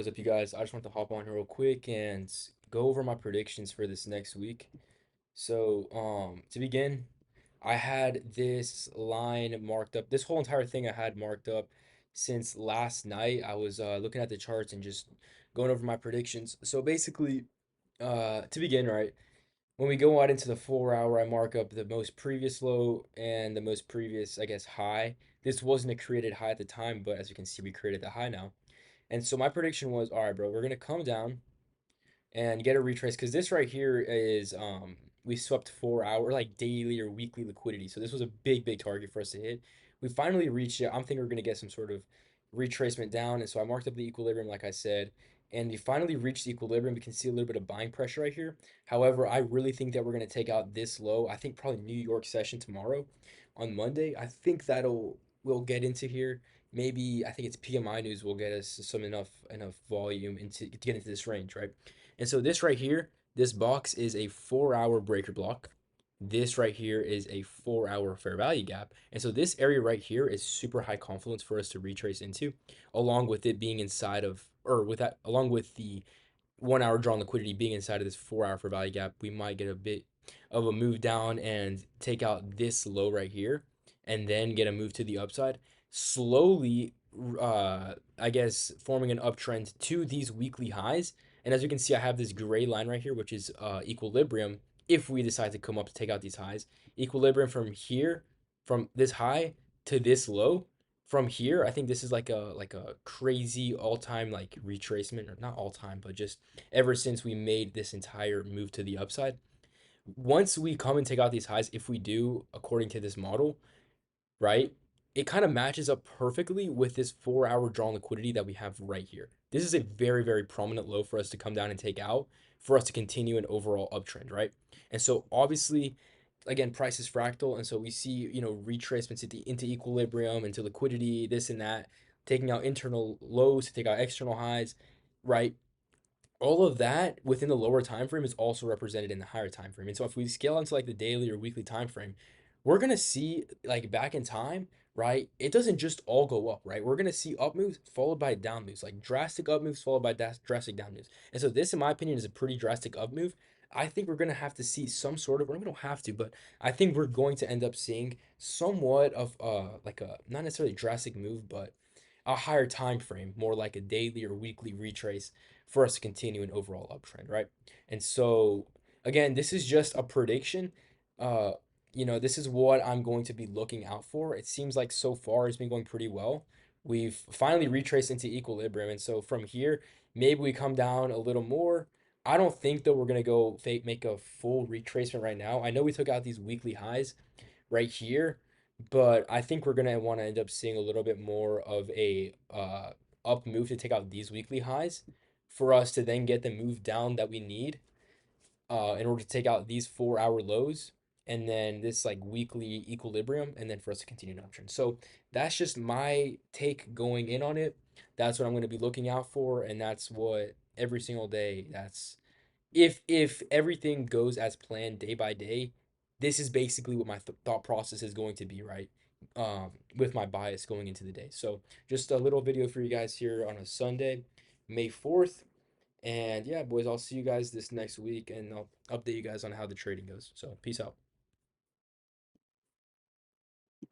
What is up, you guys? I just want to hop on here real quick and go over my predictions for this next week. To begin, I had this line marked up. This whole entire thing I had marked up since last night. I was looking at the charts and just going over my predictions. So basically, to begin, right, when we go out into the 4 hour, I mark up the most previous low and the most previous, I guess, high. This wasn't a created high at the time, but as you can see, we created the high now. And so my prediction was, all right, bro, we're gonna come down and get a retrace because this right here is we swept 4 hour like daily or weekly liquidity. So this was a big target for us to hit. We finally reached it. I'm thinking we're gonna get some sort of retracement down, and so I marked up the equilibrium like I said. And we finally reached the equilibrium. We can see a little bit of buying pressure right here. However, I really think that we're going to take out this low. I think probably New York session tomorrow on Monday. I think we'll get into here. Maybe I think it's PMI news will get us some enough volume into to get into this range, right? And so this right here, this box is a 4 hour breaker block. This right here is a 4 hour fair value gap. And so this area right here is super high confidence for us to retrace into, along with it being inside of, or with that, along with the 1 hour drawn liquidity being inside of this 4 hour fair value gap, we might get a bit of a move down and take out this low right here and then get a move to the upside. Slowly, I guess, forming an uptrend to these weekly highs. And as you can see, I have this gray line right here, which is equilibrium if we decide to come up to take out these highs. Equilibrium from here, from this high to this low. From here, I think this is like a crazy all-time like retracement, or not all time, but just ever since we made this entire move to the upside. Once we come and take out these highs, if we do according to this model, right? It kind of matches up perfectly with this 4 hour drawn liquidity that we have right here. This is a very prominent low for us to come down and take out for us to continue an overall uptrend, right? And so obviously, again, price is fractal, and so we see, retracements into equilibrium, into liquidity, this and that, taking out internal lows to take out external highs, right? All of that within the lower time frame is also represented in the higher time frame. And so if we scale into like the daily or weekly time frame, we're gonna see like back in time, right? It doesn't just all go up, right? We're gonna see up moves followed by down moves, like drastic up moves followed by drastic down moves. And so this, in my opinion, is a pretty drastic up move. I think we're gonna have to see some sort of, or we don't have to, but I think we're going to end up seeing somewhat of like a not necessarily drastic move, but a higher time frame, more like a daily or weekly retrace for us to continue an overall uptrend, right? And so again, this is just a prediction. Uh, this is what I'm going to be looking out for. It seems like so far it's been going pretty well. We've finally retraced into equilibrium, and so from here, maybe we come down a little more. I don't think though we're gonna go make a full retracement right now. I know we took out these weekly highs right here, but I think we're gonna want to end up seeing a little bit more of a up move to take out these weekly highs for us to then get the move down that we need in order to take out these 4 hour lows and then this like weekly equilibrium and then for us to continue an uptrend. So that's just my take going in on it. That's what I'm going to be looking out for, and that's what every single day, that's if everything goes as planned day by day, this is basically what my thought process is going to be, right? With my bias going into the day. So just a little video for you guys here on a Sunday, May 4th. And yeah, boys, I'll see you guys this next week, and I'll update you guys on how the trading goes. So peace out.